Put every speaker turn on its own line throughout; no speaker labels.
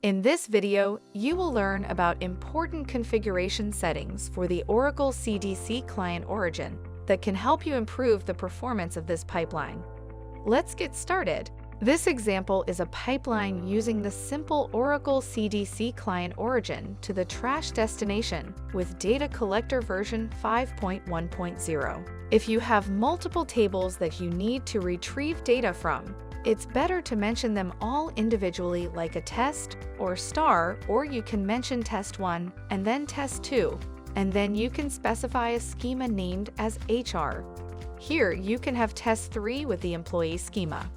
In this video, you will learn about important configuration settings for the Oracle CDC client origin that can help you improve the performance of this pipeline. Let's get started. This example is a pipeline using the simple Oracle CDC client origin to the trash destination with data collector version 5.1.0. If you have multiple tables that you need to retrieve data from, it's better to mention them all individually like a test or star, or you can mention test 1 and then test 2, and then you can specify a schema named as HR. Here you can have test 3 with the employee schema.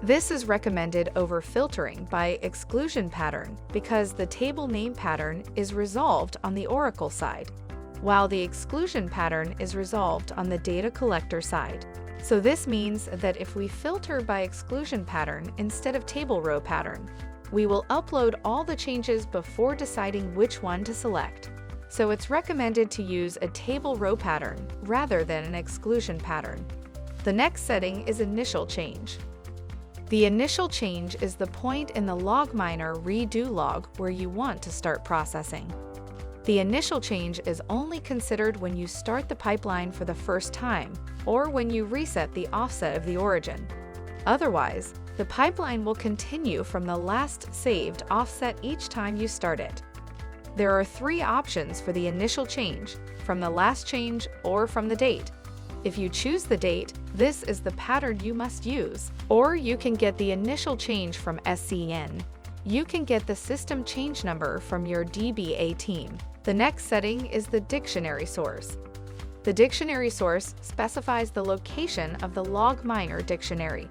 This is recommended over filtering by exclusion pattern because the table name pattern is resolved on the Oracle side, while the exclusion pattern is resolved on the data collector side. So this means that if we filter by exclusion pattern instead of table row pattern, we will upload all the changes before deciding which one to select. So it's recommended to use a table row pattern rather than an exclusion pattern. The next setting is initial change. The initial change is the point in the logminer redo log where you want to start processing. The initial change is only considered when you start the pipeline for the first time or when you reset the offset of the origin. Otherwise, the pipeline will continue from the last saved offset each time you start it. There are 3 options for the initial change, from the last change or from the date. If you choose the date, this is the pattern you must use. Or you can get the initial change from SCN. You can get the system change number from your DBA team. The next setting is the dictionary source. The dictionary source specifies the location of the logminer dictionary.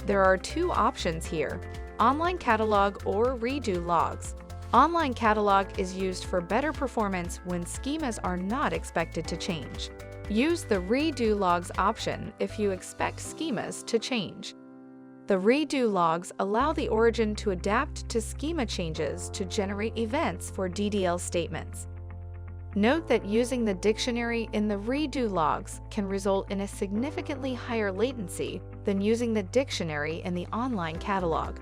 There are 2 options here, online catalog or redo logs. Online catalog is used for better performance when schemas are not expected to change. Use the redo logs option if you expect schemas to change. The redo logs allow the origin to adapt to schema changes to generate events for DDL statements. Note that using the dictionary in the redo logs can result in a significantly higher latency than using the dictionary in the online catalog.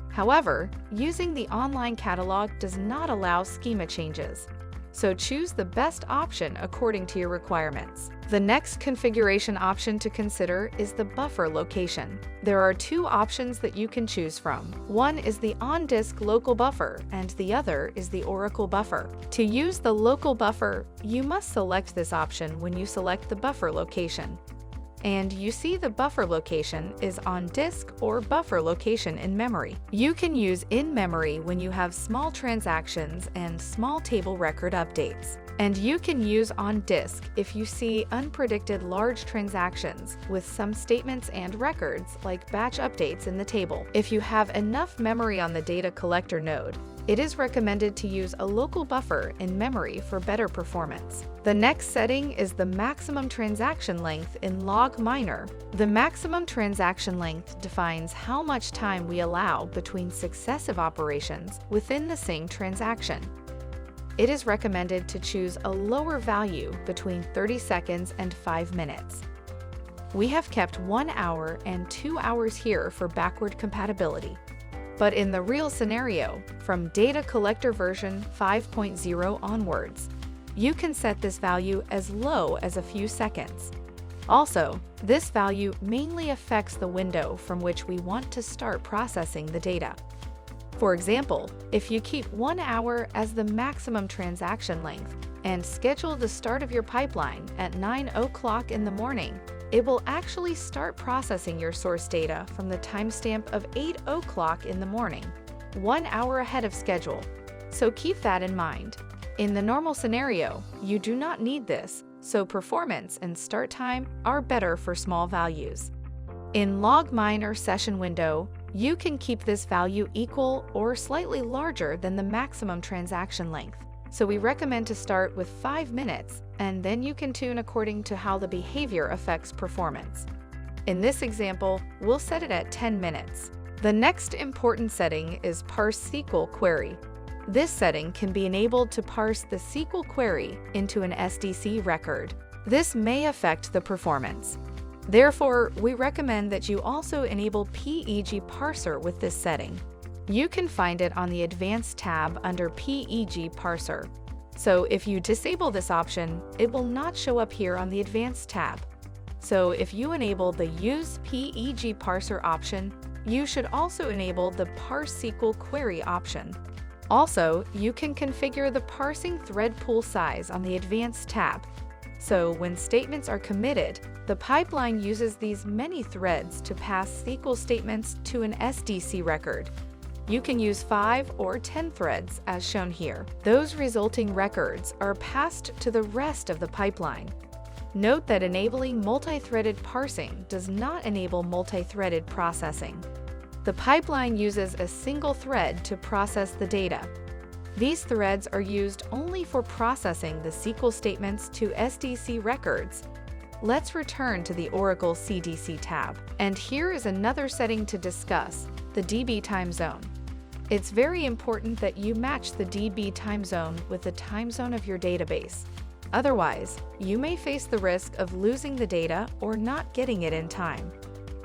However, using the online catalog does not allow schema changes, so choose the best option according to your requirements. The next configuration option to consider is the buffer location. There are 2 options that you can choose from. One is the on-disk local buffer and the other is the Oracle buffer. To use the local buffer, you must select this option when you select the buffer location. And you see the buffer location is on disk or buffer location in memory. You can use in memory when you have small transactions and small table record updates. And you can use on disk if you see unpredicted large transactions with some statements and records like batch updates in the table. If you have enough memory on the data collector node, it is recommended to use a local buffer in memory for better performance. The next setting is the maximum transaction length in logminer. The maximum transaction length defines how much time we allow between successive operations within the same transaction. It is recommended to choose a lower value between 30 seconds and 5 minutes. We have kept 1 hour and 2 hours here for backward compatibility. But in the real scenario, from data collector version 5.0 onwards, you can set this value as low as a few seconds. Also, this value mainly affects the window from which we want to start processing the data. For example, if you keep 1 hour as the maximum transaction length and schedule the start of your pipeline at 9 o'clock in the morning, it will actually start processing your source data from the timestamp of 8 o'clock in the morning, 1 hour ahead of schedule. So keep that in mind. In the normal scenario, you do not need this, so performance and start time are better for small values. In logminer session window, you can keep this value equal or slightly larger than the maximum transaction length. So we recommend to start with 5 minutes, and then you can tune according to how the behavior affects performance. In this example, we'll set it at 10 minutes. The next important setting is Parse SQL Query. This setting can be enabled to parse the SQL query into an SDC record. This may affect the performance. Therefore, we recommend that you also enable PEG parser with this setting. You can find it on the Advanced tab under PEG Parser. So if you disable this option, it will not show up here on the Advanced tab. So if you enable the Use PEG Parser option, you should also enable the Parse SQL Query option. Also, you can configure the parsing thread pool size on the Advanced tab. So when statements are committed, the pipeline uses these many threads to pass SQL statements to an SDC record. You can use 5 or 10 threads as shown here. Those resulting records are passed to the rest of the pipeline. Note that enabling multi-threaded parsing does not enable multi-threaded processing. The pipeline uses a single thread to process the data. These threads are used only for processing the SQL statements to SDC records. Let's return to the Oracle CDC tab. And here is another setting to discuss, the DB time zone. It's very important that you match the DB time zone with the time zone of your database. Otherwise, you may face the risk of losing the data or not getting it in time.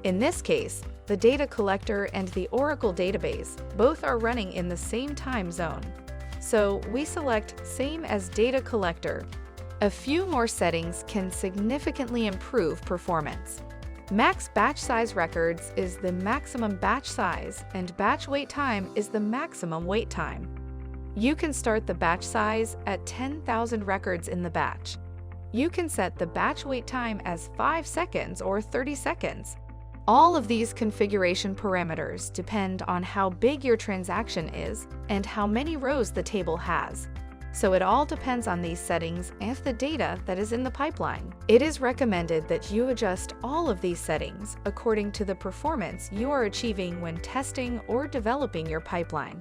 In this case, the data collector and the Oracle database both are running in the same time zone. So we select Same as Data Collector. A few more settings can significantly improve performance. Max batch size records is the maximum batch size, and batch wait time is the maximum wait time. You can start the batch size at 10,000 records in the batch. You can set the batch wait time as 5 seconds or 30 seconds. All of these configuration parameters depend on how big your transaction is and how many rows the table has. So it all depends on these settings and the data that is in the pipeline. It is recommended that you adjust all of these settings according to the performance you are achieving when testing or developing your pipeline.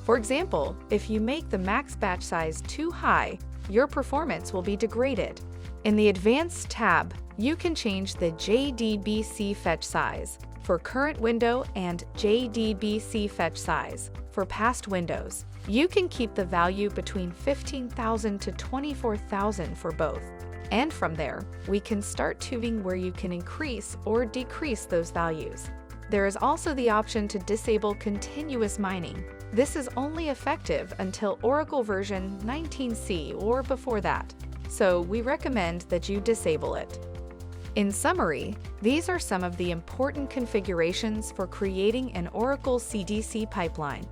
For example, if you make the max batch size too high, your performance will be degraded. In the Advanced tab, you can change the JDBC fetch size for current window and JDBC fetch size for past windows. You can keep the value between 15,000 to 24,000 for both. And from there, we can start tuning where you can increase or decrease those values. There is also the option to disable continuous mining. This is only effective until Oracle version 19c or before that, so we recommend that you disable it. In summary, these are some of the important configurations for creating an Oracle CDC pipeline.